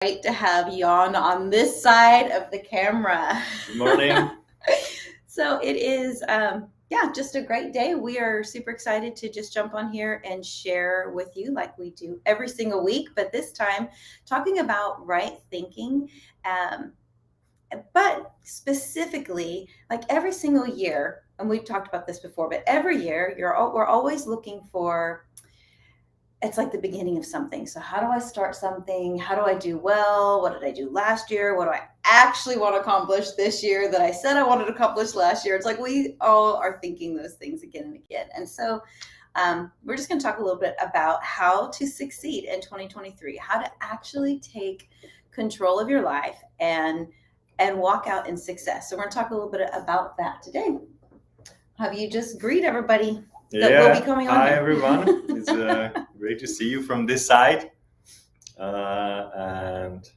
Great to have Jan on this side of the camera. Good morning. So it is, just a great day. We are super excited to just jump on here and share with you like we do every single week, but this time talking about right thinking. Um, but specifically, like every single year, and we've talked about this before, but every year we're always looking for, it's like the beginning of something. So how do I start something? How do I do well? What did I do last year? What do I actually want to accomplish this year that I said I wanted to accomplish last year? It's like we all are thinking those things again and again. And so we're just going to talk a little bit about how to succeed in 2023, how to actually take control of your life and walk out in success. So we're going to talk a little bit about that today. Have you just greet everybody that will be coming on? Hi here? everyone. It's great to see you from this side, and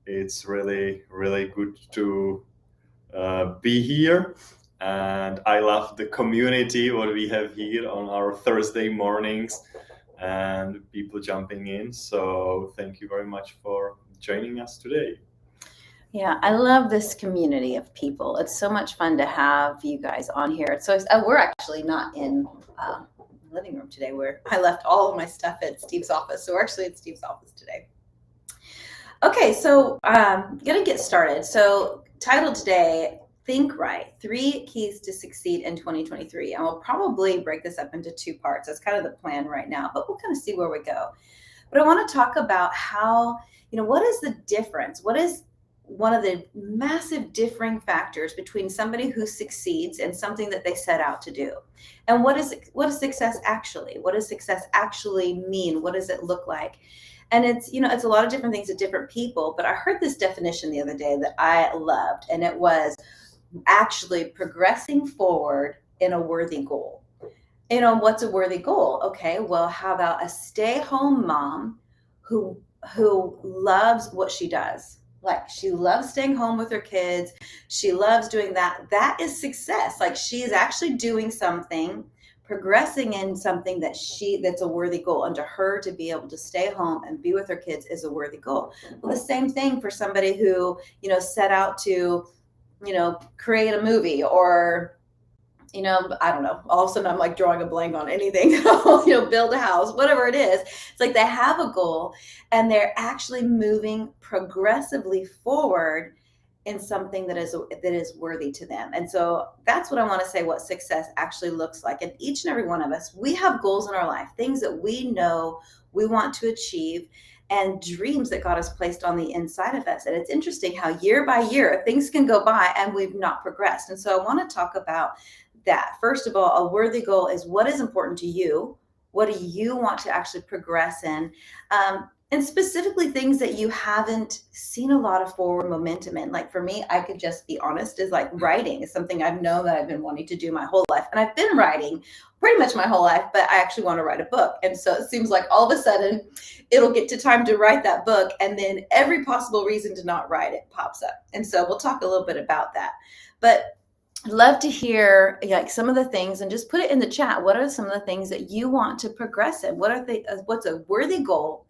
it's really good to be here. And I love the community what we have here on our Thursday mornings and people jumping in. So thank you very much for joining us today. Yeah, I love this community of people. It's so much fun to have you guys on here. So we're actually not in the living room today. I left all of my stuff at Steve's office. So we're actually at Steve's office today. Okay, so gonna get started. So title today, Think Right, 3 Keys to Succeed in 2023. And we'll probably break this up into 2 parts. That's kind of the plan right now, but we'll kind of see where we go. But I want to talk about how, what is the difference? What is one of the massive differing factors between somebody who succeeds and something that they set out to do? And what is success actually? What does success actually mean? What does it look like? And it's a lot of different things to different people, but I heard this definition the other day that I loved, and it was actually progressing forward in a worthy goal. What's a worthy goal? Okay, well, how about a stay-home mom who loves what she does? Like, she loves staying home with her kids. She loves doing that. That is success. Like, she is actually doing something, progressing in something that's a worthy goal. And to her, to be able to stay home and be with her kids is a worthy goal. Well, the same thing for somebody who, set out to, create a movie, or I don't know, all of a sudden I'm like drawing a blank on anything, build a house, whatever it is. It's like they have a goal and they're actually moving progressively forward in something that is worthy to them. And so that's what I want to say, what success actually looks like. And each and every one of us, we have goals in our life, things that we know we want to achieve, and dreams that God has placed on the inside of us. And it's interesting how year by year things can go by and we've not progressed. And so I want to talk about that. First of all, a worthy goal is what is important to you. What do you want to actually progress in? And specifically things that you haven't seen a lot of forward momentum in. Like for me, I could just be honest, is like writing is something I've known that I've been wanting to do my whole life. And I've been writing pretty much my whole life, but I actually want to write a book. And so it seems like all of a sudden it'll get to time to write that book. And then every possible reason to not write it pops up. And so we'll talk a little bit about that. But I'd love to hear like some of the things, and just put it in the chat. What are some of the things that you want to progress in? What's a worthy goal,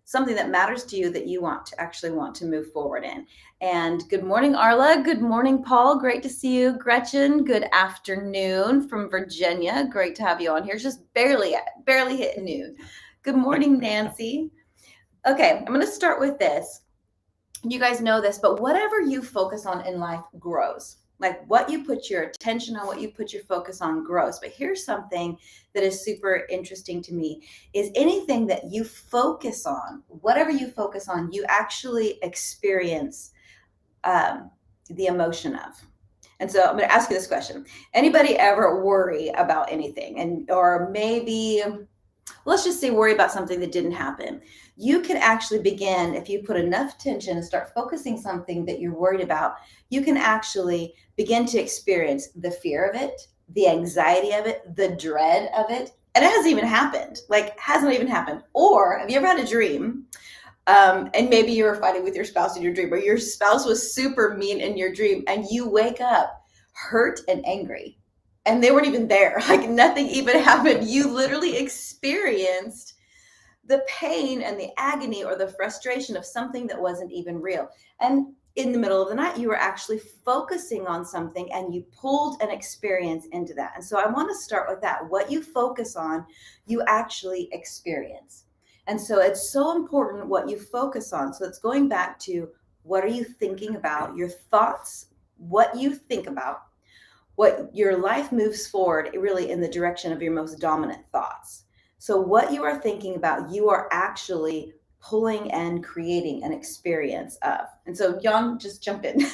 something that matters to you that you want to move forward in? And good morning, Arla. Good morning, Paul. Great to see you. Gretchen, good afternoon from Virginia. Great to have you on here. It's just barely hit noon. Good morning, Nancy. Okay, I'm going to start with this. You guys know this, but whatever you focus on in life grows. Like what you put your attention on, what you put your focus on grows. But here's something that is super interesting to me, is anything that you focus on, whatever you focus on, you actually experience the emotion of. And so I'm going to ask you this question. Anybody ever worry about anything? Or maybe, let's just say worry about something that didn't happen. You can actually begin, if you put enough attention and start focusing something that you're worried about, you can actually begin to experience the fear of it, the anxiety of it, the dread of it. And it hasn't even happened. Or have you ever had a dream? And maybe you were fighting with your spouse in your dream, or your spouse was super mean in your dream, and you wake up hurt and angry. And they weren't even there. Like nothing even happened. You literally experienced the pain and the agony or the frustration of something that wasn't even real. And in the middle of the night, you were actually focusing on something and you pulled an experience into that. And so I want to start with that. What you focus on, you actually experience. And so it's so important what you focus on. So it's going back to, what are you thinking about? Your thoughts, what you think about, what your life moves forward really in the direction of your most dominant thoughts. So what you are thinking about, you are actually pulling and creating an experience of. And so Jan, just jump in. With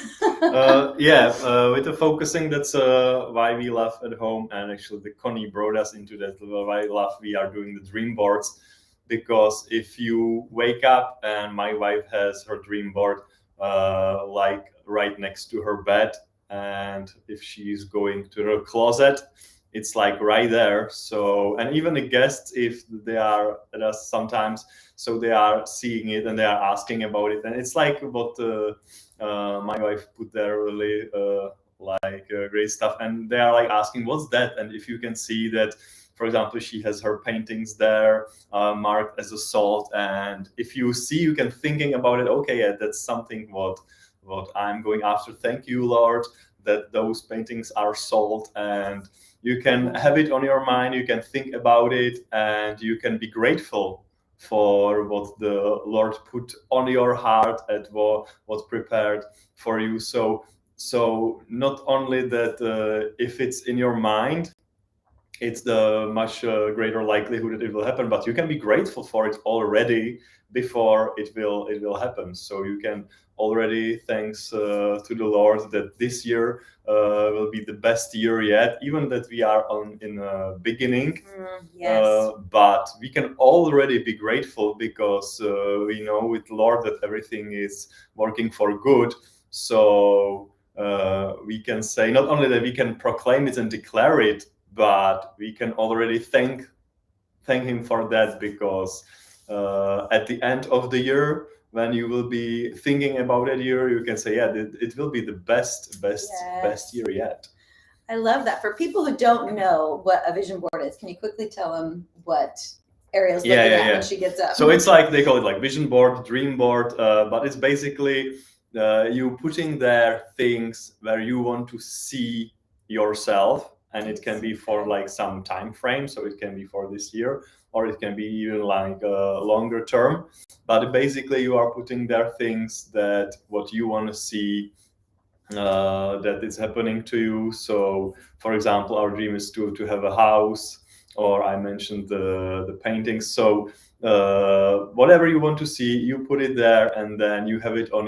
the focusing, that's why we love at home. And actually the Connie brought us into that. Why we are doing the dream boards. Because if you wake up and my wife has her dream board like right next to her bed, and if she's going to her closet, it's like right there. So, and even the guests, if they are at us sometimes, so they are seeing it and they are asking about it, and it's like what my wife put there, really great stuff, and they are like asking, what's that? And if you can see that, for example, she has her paintings there marked as a salt, and if you see, you can thinking about it. Okay, yeah, that's something what I'm going after. Thank you, Lord, that those paintings are salt, and you can have it on your mind. You can think about it, and you can be grateful for what the Lord put on your heart and what prepared for you. So not only that, if it's in your mind, it's the much greater likelihood that it will happen, but you can be grateful for it already before it will happen. So you can already thanks to the Lord that this year will be the best year yet, even that we are in the beginning. Yes. But we can already be grateful because we know with Lord that everything is working for good. So we can say not only that we can proclaim it and declare it, but we can already thank him for that, because at the end of the year, when you will be thinking about that year, you can say, yeah, it will be the best year yet. I love that. For people who don't know what a vision board is, can you quickly tell them what Ariel's looking at when she gets up? So it's like, they call it like vision board, dream board, but it's basically you putting there things where you want to see yourself. And it can be for like some time frame, so it can be for this year, or it can be even like a longer term. But basically, you are putting there things that what you want to see that is happening to you. So, for example, our dream is to have a house, or I mentioned the paintings. So, whatever you want to see, you put it there, and then you have it on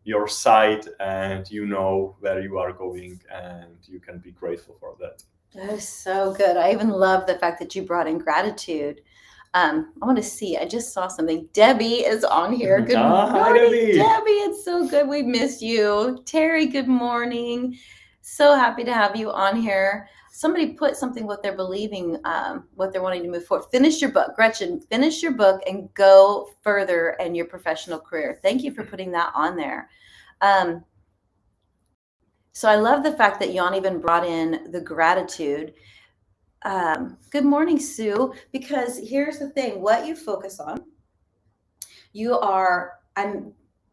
your site, and you know where you are going, and you can be grateful for that. That is so good. I even love the fact that you brought in gratitude. I want to see. I just saw something. Debbie is on here. Good morning, Hi, Debbie. Debbie. It's so good. We miss you. Terry, good morning. So happy to have you on here. Somebody put something what they're believing, what they're wanting to move forward. Finish your book. Gretchen, finish your book and go further in your professional career. Thank you for putting that on there. So I love the fact that Jan even brought in the gratitude. Good morning, Sue, because here's the thing, what you focus on,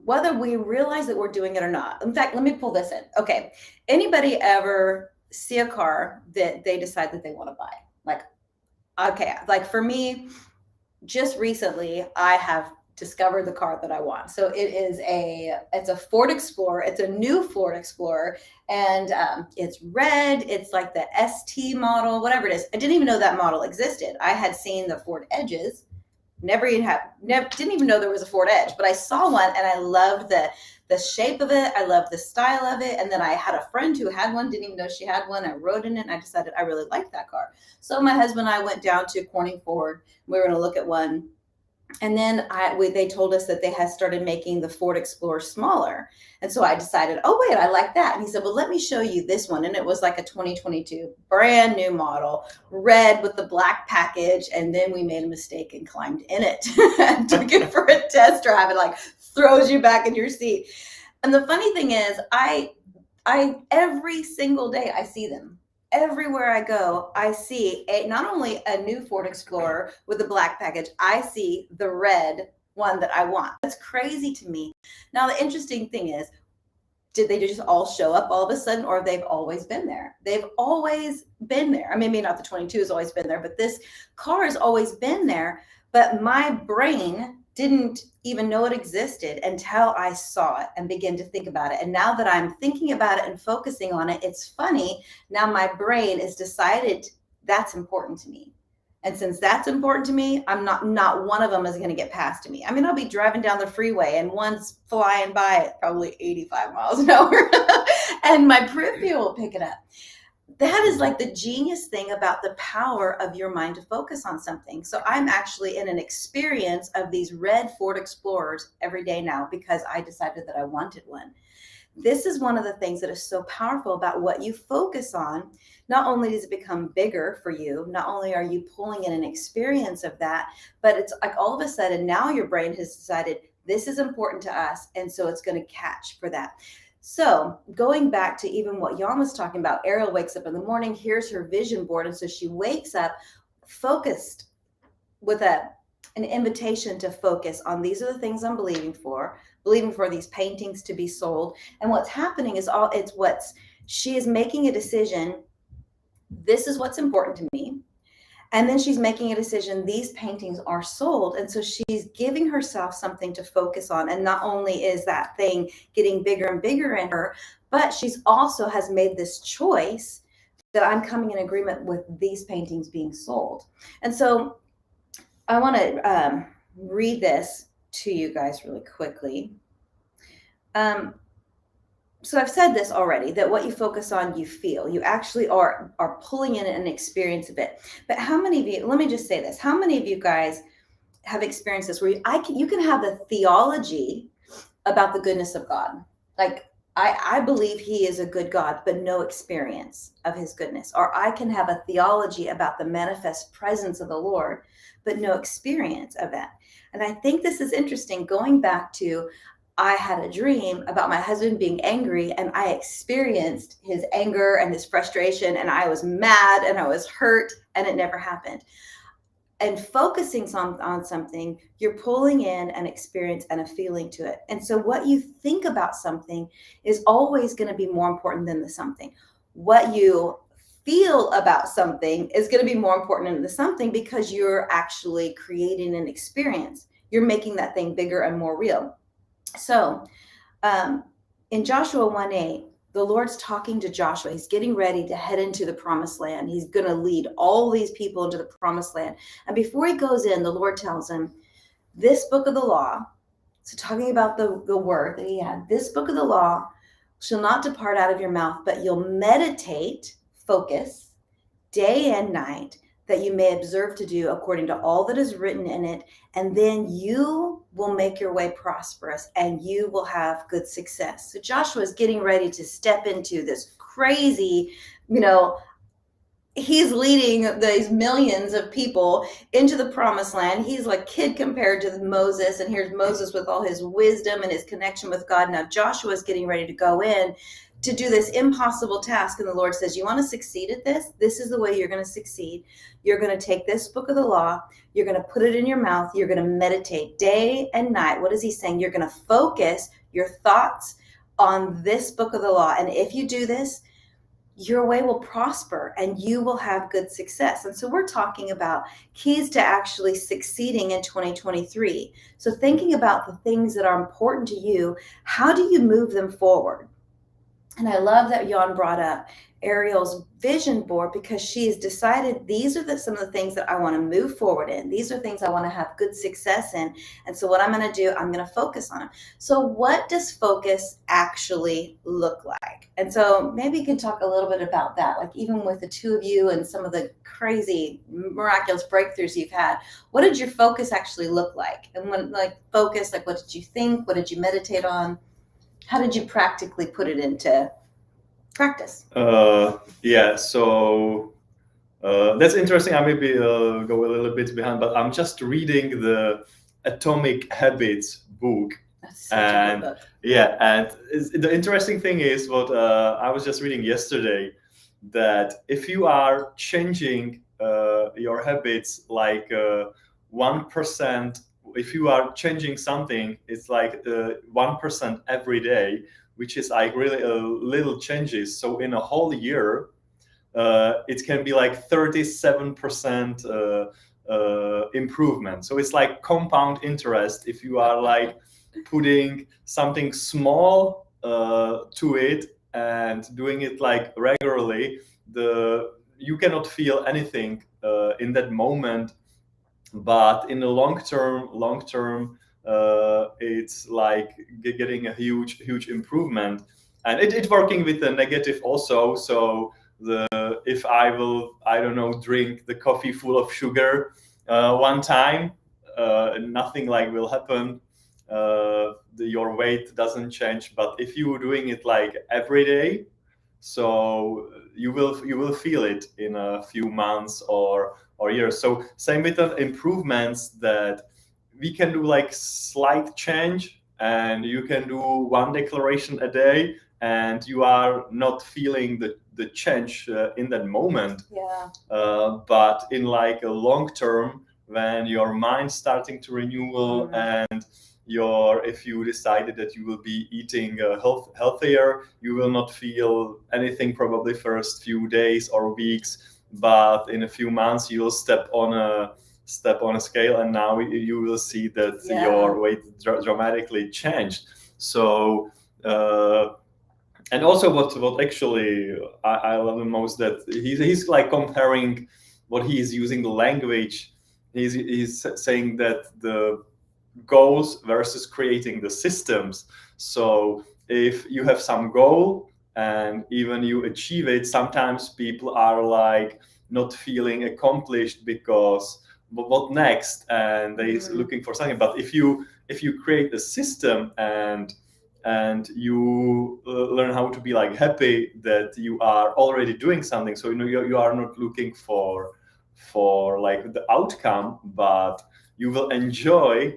whether we realize that we're doing it or not. In fact, let me pull this in. Okay. Anybody ever see a car that they decide that they want to buy? Like for me, just recently, I have discovered the car that I want. So it's a Ford Explorer. It's a new Ford Explorer, and it's red. It's like the ST model, whatever it is. I didn't even know that model existed. I had seen the Ford Edges, didn't even know there was a Ford Edge, but I saw one and I loved the shape of it. I loved the style of it. And then I had a friend who had one, didn't even know she had one. I rode in it and I decided I really liked that car. So my husband and I went down to Corning Ford. We were going to look at one. And then they told us that they had started making the Ford Explorer smaller. And so I decided, oh, wait, I like that. And he said, well, let me show you this one. And it was like a 2022 brand new model, red with the black package. And then we made a mistake and climbed in it and took it for a test drive. It like throws you back in your seat. And the funny thing is, I every single day I see them. everywhere I go, I see not only a new Ford Explorer with a black package, I see the red one that I want. That's crazy to me. Now, the interesting thing is, did they just all show up all of a sudden, or they've always been there? They've always been there. I mean, maybe not the 22 has always been there, but this car has always been there. But my brain didn't even know it existed until I saw it and began to think about it. And now that I'm thinking about it and focusing on it, it's funny. Now my brain has decided that's important to me. And since that's important to me, I'm not one of them is going to get past to me. I mean, I'll be driving down the freeway and one's flying by at probably 85 miles an hour and my peripheral will pick it up. That is like the genius thing about the power of your mind to focus on something. So I'm actually in an experience of these red Ford Explorers every day now because I decided that I wanted one. This is one of the things that is so powerful about what you focus on. Not only does it become bigger for you, not only are you pulling in an experience of that, but it's like all of a sudden now your brain has decided this is important to us. And so it's going to catch for that. So going back to even what Jan was talking about, Ariel wakes up in the morning, here's her vision board. And so she wakes up focused with an invitation to focus on these are the things I'm believing for these paintings to be sold. And what's happening is she is making a decision. This is what's important to me. And then she's making a decision. These paintings are sold. And so she's giving herself something to focus on. And not only is that thing getting bigger and bigger in her, but she's also has made this choice that I'm coming in agreement with these paintings being sold. And so I want to read this to you guys really quickly. So I've said this already, that what you focus on, you feel. You actually are pulling in an experience of it. But how many of you, let me just say this, how many of you guys have experienced this where you can have the theology about the goodness of God? Like, I believe he is a good God, but no experience of his goodness. Or I can have a theology about the manifest presence of the Lord, but no experience of that. And I think this is interesting, going back to, I had a dream about my husband being angry, and I experienced his anger and his frustration, and I was mad and I was hurt, and it never happened. And focusing on something, you're pulling in an experience and a feeling to it. And so what you think about something is always going to be more important than the something. What you feel about something is going to be more important than the something, because you're actually creating an experience. You're making that thing bigger and more real. So in Joshua 1:8, the Lord's talking to Joshua. He's getting ready to head into the promised land. He's going to lead all these people into the promised land. And before he goes in, the Lord tells him, this book of the law, so talking about the word that he had, this book of the law shall not depart out of your mouth, but you'll meditate, focus, day and night, that you may observe to do according to all that is written in it. And then you will make your way prosperous and you will have good success. So Joshua is getting ready to step into this crazy, he's leading these millions of people into the promised land. He's like kid compared to Moses. And here's Moses with all his wisdom and his connection with God. Now Joshua is getting ready to go in to do this impossible task. And the Lord says, you want to succeed at this? This is the way you're going to succeed. You're going to take this book of the law. You're going to put it in your mouth. You're going to meditate day and night. What is he saying? You're going to focus your thoughts on this book of the law. And if you do this, your way will prosper and you will have good success. And so we're talking about keys to actually succeeding in 2023. So thinking about the things that are important to you, how do you move them forward? And I love that Jan brought up Ariel's vision board, because she has decided these are some of the things that I want to move forward in. These are things I want to have good success in. And so what I'm going to do, I'm going to focus on them. So what does focus actually look like? And so maybe you can talk a little bit about that, like even with the two of you and some of the crazy miraculous breakthroughs you've had, what did your focus actually look like? And when focus, what did you think? What did you meditate on? How did you practically put it into practice? So that's interesting. I maybe go a little bit behind, but I'm just reading the Atomic Habits book. That's such a good book. Yeah, and the interesting thing is what I was just reading yesterday. that if you are changing your habits like 1%, if you are changing something, it's like 1% every day, which is like really little changes. So in a whole year, it can be like 37% improvement. So it's like compound interest. If you are like putting something small to it and doing it like regularly, you cannot feel anything in that moment, but in the long term, it's like getting a huge improvement, and it working with the negative also. So if I don't know, drink the coffee full of sugar one time, nothing like will happen. Your weight doesn't change. But if you're doing it like every day, so you will feel it in a few months or years. So same with the improvements, that we can do like slight change, and you can do one declaration a day, and you are not feeling the change in that moment. Yeah. But in like a long term, when your mind's starting to renewal, and if you decided that you will be eating healthier, you will not feel anything probably first few days or weeks, but in a few months you will step on a scale, and now you will see that your weight dramatically changed. So and also what actually I love the most, that he's like comparing what he is using the language. He's saying that the goals versus creating the systems. So if you have some goal and even you achieve it, sometimes people are like not feeling accomplished, because what next, and they looking for something. But if you create a system, and you learn how to be like happy that you are already doing something, so you are not looking for like the outcome, but you will enjoy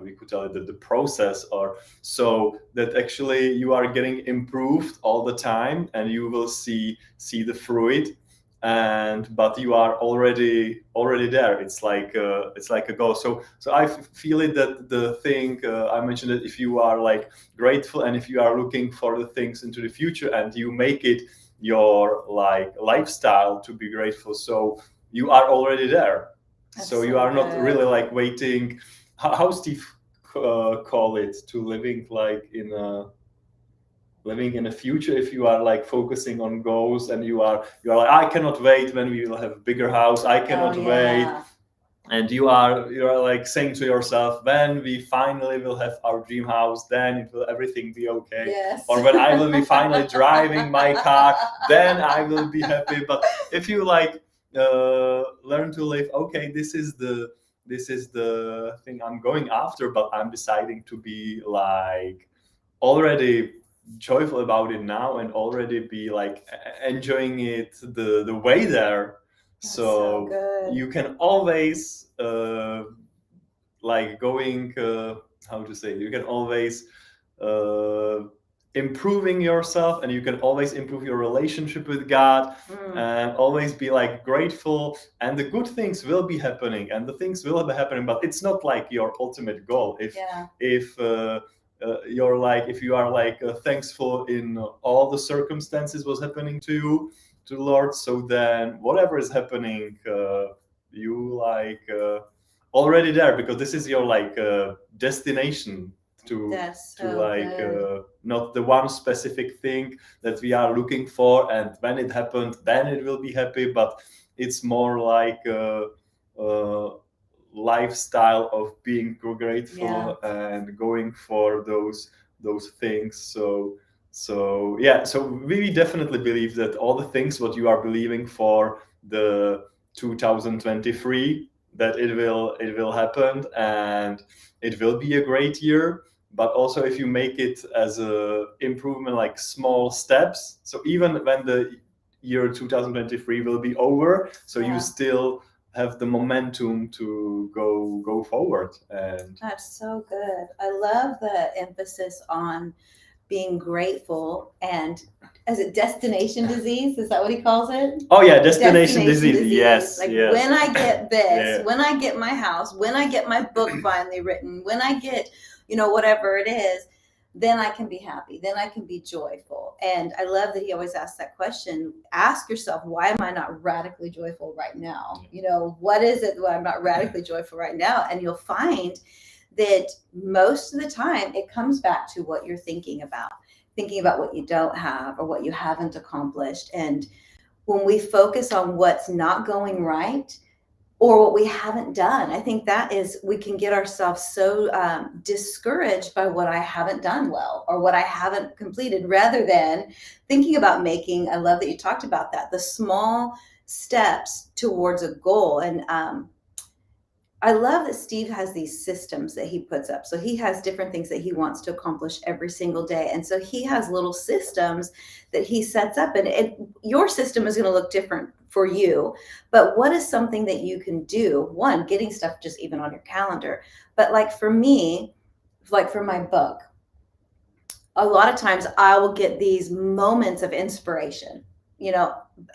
we could tell it the process, or so that actually you are getting improved all the time, and you will see the fruit, but you are already there. It's like a goal. So I feel it, that the thing I mentioned, that if you are like grateful, and if you are looking for the things into the future, and you make it your like lifestyle to be grateful, so you are already there. So you are not really like waiting. How Steve call it, to living like in a future. If you are like focusing on goals, and you are like, I cannot wait when we will have a bigger house, I cannot wait. And you are like saying to yourself, when we finally will have our dream house, then it will everything be okay. Yes. Or when I will be finally driving my car, then I will be happy. But if you like learn to live, okay, this is the thing I'm going after, but I'm deciding to be like already joyful about it now, and already be like enjoying it the way there. So good. you can always like going how to say, you can always improving yourself, and you can always improve your relationship with God, and always be like grateful, and the good things will be happening, and the things will be happening, but it's not like your ultimate goal. If you're like, if you are like thankful in all the circumstances was happening to you, to the Lord, so then whatever is happening, you like already there, because this is your like destination to like not the one specific thing that we are looking for, and when it happened, then it will be happy, but it's more like lifestyle of being grateful and going for those things. So we definitely believe that all the things what you are believing for the 2023, that it will happen, and it will be a great year. But also, if you make it as a improvement, like small steps, so even when the year 2023 will be over, so you still have the momentum to go forward. And that's so good. I love the emphasis on being grateful and, is it destination disease? Is that what he calls it? Oh yeah, destination disease. Yes, Like yes. when I get this, Yeah. when I get my house, when I get my book finally written, when I get, whatever it is, then I can be happy. Then I can be joyful. And I love that he always asks that question. Ask yourself, why am I not radically joyful right now? What is it why I'm not radically joyful right now? And you'll find that most of the time it comes back to what you're thinking about what you don't have or what you haven't accomplished. And when we focus on what's not going right or what we haven't done, I think that is, we can get ourselves so discouraged by what I haven't done well or what I haven't completed, rather than thinking about making, I love that you talked about that, the small steps towards a goal. And I love that Steve has these systems that he puts up. So he has different things that he wants to accomplish every single day. And so he has little systems that he sets up, and your system is going to look different for you. But what is something that you can do? One, getting stuff just even on your calendar. But like for me, like for my book, a lot of times I will get these moments of inspiration,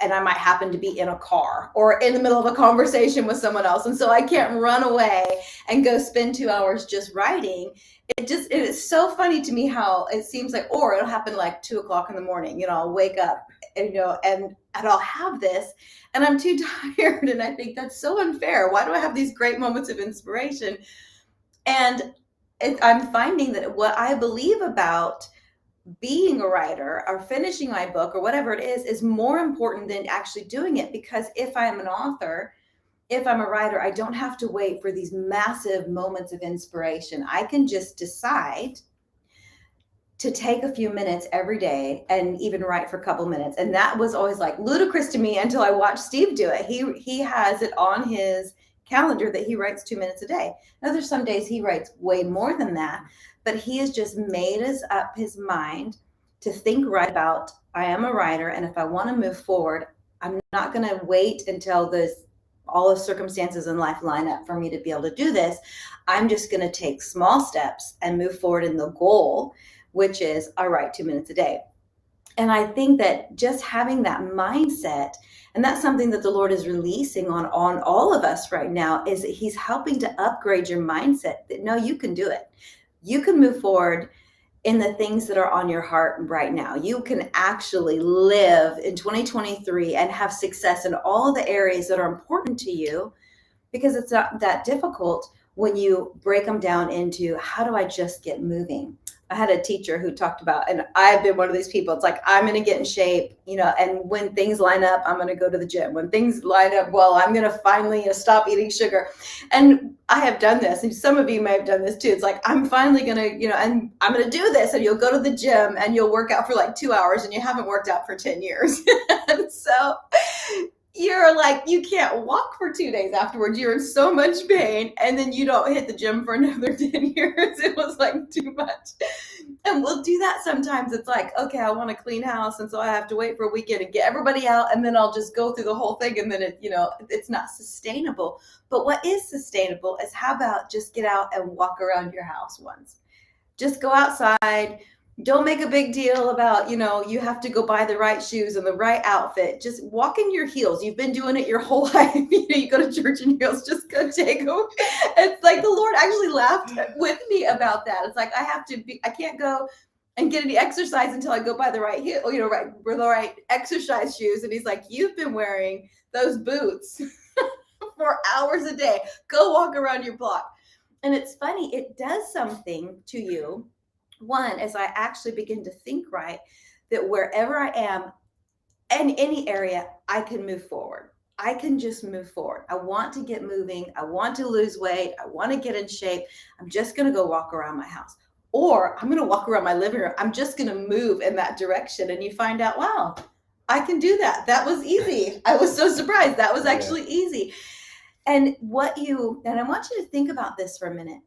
and I might happen to be in a car or in the middle of a conversation with someone else. And so I can't run away and go spend 2 hours just writing. It is so funny to me how it seems like, or it'll happen like 2:00 in the morning, I'll wake up and, and I'll have this and I'm too tired. And I think that's so unfair. Why do I have these great moments of inspiration? And I'm finding that what I believe about being a writer or finishing my book or whatever it is more important than actually doing it. Because if I'm an author, if I'm a writer, I don't have to wait for these massive moments of inspiration. I can just decide to take a few minutes every day and even write for a couple minutes. And that was always like ludicrous to me until I watched Steve do it. He has it on his calendar that he writes 2 minutes a day. Now there's some days he writes way more than that, but he has just made up his mind to think right about, I am a writer, and if I want to move forward, I'm not going to wait until all the circumstances in life line up for me to be able to do this. I'm just going to take small steps and move forward in the goal, which is I write 2 minutes a day. And I think that just having that mindset, and that's something that the Lord is releasing on all of us right now, is that he's helping to upgrade your mindset that no, you can do it. You can move forward in the things that are on your heart right now. You can actually live in 2023 and have success in all the areas that are important to you, because it's not that difficult when you break them down into, how do I just get moving? I had a teacher who talked about, and I've been one of these people, it's like, I'm going to get in shape, and when things line up, I'm going to go to the gym. When things line up, well, I'm going to finally stop eating sugar. And I have done this, and some of you may have done this too. It's like, I'm finally going to, and I'm going to do this, and you'll go to the gym and you'll work out for like 2 hours and you haven't worked out for 10 years. And so you're like, you can't walk for 2 days afterwards. You're in so much pain. And then you don't hit the gym for another 10 years. It was like too much. And we'll do that sometimes. It's like, okay, I want to clean house. And so I have to wait for a weekend and get everybody out. And then I'll just go through the whole thing. And then it's not sustainable. But what is sustainable is, how about just get out and walk around your house once? Just go outside. Don't make a big deal about, you have to go buy the right shoes and the right outfit. Just walk in your heels. You've been doing it your whole life. You go to church in heels, just go take them. It's like the Lord actually laughed with me about that. It's like, I can't go and get any exercise until I go buy the right heel, the right exercise shoes. And he's like, you've been wearing those boots for hours a day. Go walk around your block. And it's funny, it does something to you. One, as I actually begin to think right, that wherever I am in any area, I can move forward. I can just move forward. I want to get moving. I want to lose weight. I want to get in shape. I'm just going to go walk around my house, or I'm going to walk around my living room. I'm just going to move in that direction. And you find out, wow, I can do that. That was easy. I was so surprised. That was actually easy. And I want you to think about this for a minute.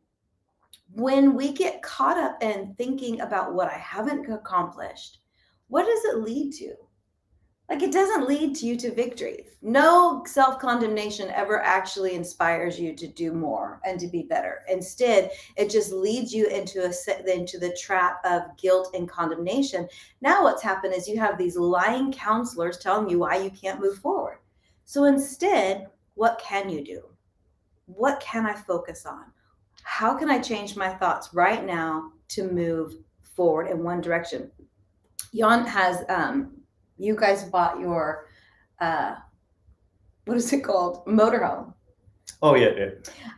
When we get caught up in thinking about what I haven't accomplished, what does it lead to? Like, it doesn't lead you to victory. No self-condemnation ever actually inspires you to do more and to be better. Instead, it just leads you into the trap of guilt and condemnation. Now what's happened is you have these lying counselors telling you why you can't move forward. So instead, what can you do? What can I focus on? How can I change my thoughts right now to move forward in one direction? Jan has you guys bought your uh, what is it called, motorhome, Oh yeah.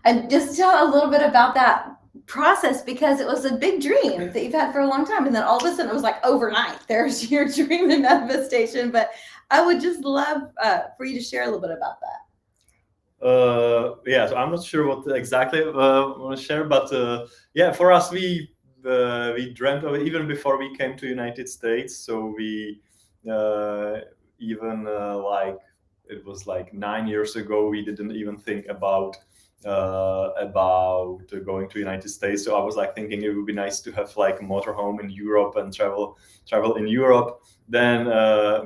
and just tell a little bit about that process, because it was a big dream that you've had for a long time, and then all of a sudden it was like overnight there's your dream and manifestation. But I would just love for you to share a little bit about that. Yeah, so I'm not sure what exactly I want to share, but yeah, for us, we dreamt of it even before we came to United States. So we even like it was like 9 years ago, we didn't even think about going to United States. So I was like thinking it would be nice to have like a motorhome in Europe and travel in Europe. Then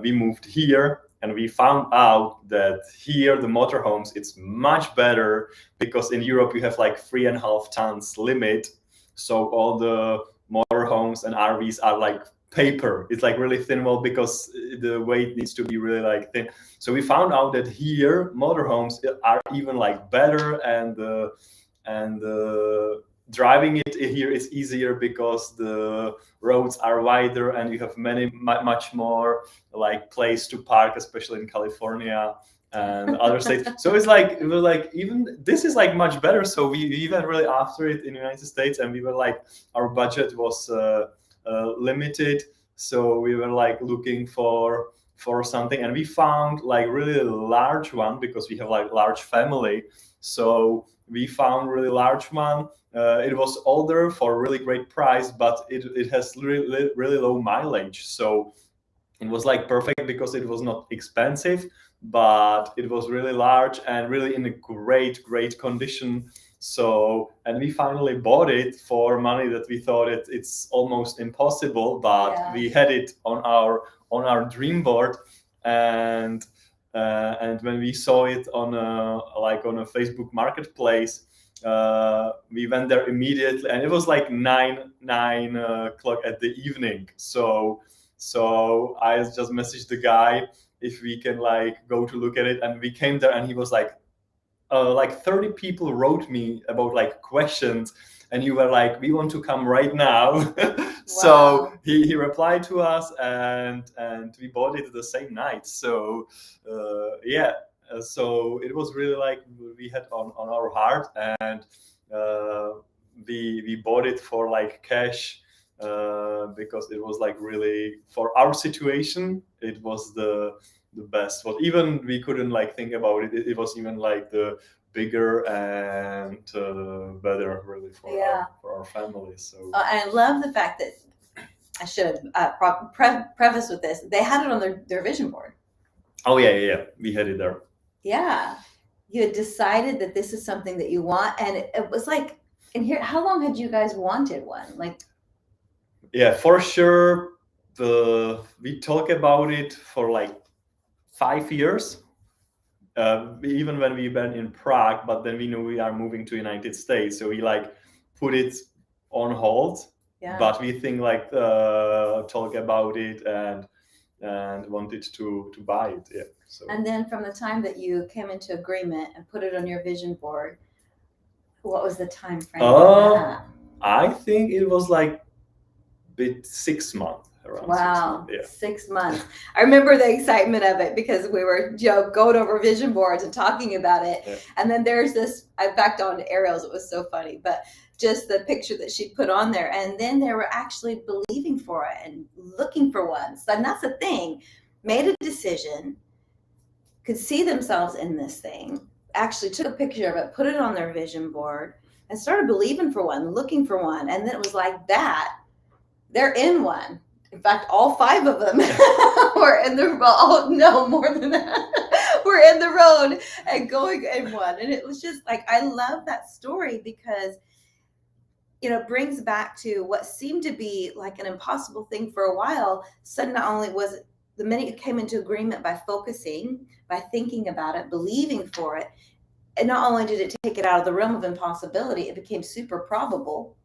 we moved here, and we found out that here the motorhomes, it's much better, because in Europe you have like 3.5 tons limit. So all the motorhomes and RVs are like paper. It's like really thin wall, because the weight needs to be really like thin. So we found out that here motorhomes are even like better, and driving it here is easier because the roads are wider and you have much more like place to park, especially in California and other states. So it was like even this is like much better. So we went really after it in the United States, and we were like, our budget was limited, so we were like looking for something, and we found like really large one, because we have like large family. So we found really large one. It was older for a really great price, but it has really low mileage. So it was like perfect, because it was not expensive, but it was really large and really in a great condition. So, and we finally bought it for money that we thought it's almost impossible, but Yeah. we had it on our dream board. And when we saw it on a Facebook marketplace, we went there immediately, and it was like nine o'clock at the evening. So I just messaged the guy if we can like go to look at it, and we came there, and he was like 30 people wrote me about like questions, and you were like, we want to come right now. So he replied to us, and we bought it the same night. So yeah, so it was really like we had on our heart, and we bought it for like cash, because it was like really for our situation, it was the best. What even we couldn't like think about it. It was even like the bigger and better really for our family. So I love the fact that I should preface with this. They had it on their vision board. Oh yeah, we had it there. Yeah, you had decided that this is something that you want, and it was like, and here, how long had you guys wanted one? Like, yeah, for sure. We talk about it for like 5 years. Even when we were in Prague, but then we knew we are moving to United States, so we like put it on hold. Yeah. But we think like talk about it and wanted to buy it. Yeah. So. And then from the time that you came into agreement and put it on your vision board, what was the time frame? I think it was like 6 months. Wow, 6 months. Yeah. 6 months. I remember the excitement of it, because we were going over vision boards and talking about it. Yeah. And then there's this, I backed on Ariel's, it was so funny, but just the picture that she put on there. And then they were actually believing for it and looking for one. So, and that's the thing, made a decision, could see themselves in this thing, actually took a picture of it, put it on their vision board, and started believing for one, looking for one. And then it was like that. They're in one. In fact, all 5 of them were in the road. No, more than that. We're in the road and going in one. And it was just like, I love that story, because, you know, it brings back to what seemed to be like an impossible thing for a while. So not only was it the minute you came into agreement by focusing, by thinking about it, believing for it, and not only did it take it out of the realm of impossibility, it became super probable.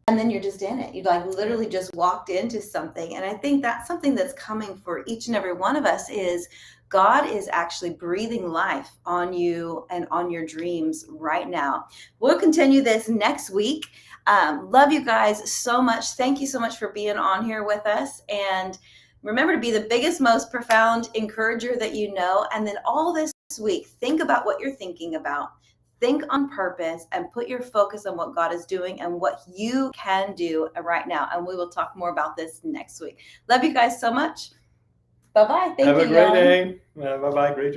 And then you're just in it. You like literally just walked into something. And I think that's something that's coming for each and every one of us is God is actually breathing life on you and on your dreams right now. We'll continue this next week. Love you guys so much. Thank you so much for being on here with us. And remember to be the biggest, most profound encourager that you know. And then all this week, think about what you're thinking about. Think on purpose and put your focus on what God is doing and what you can do right now. And we will talk more about this next week. Love you guys so much. Bye-bye. Thank you, Have a great Jan. day. Bye-bye. Great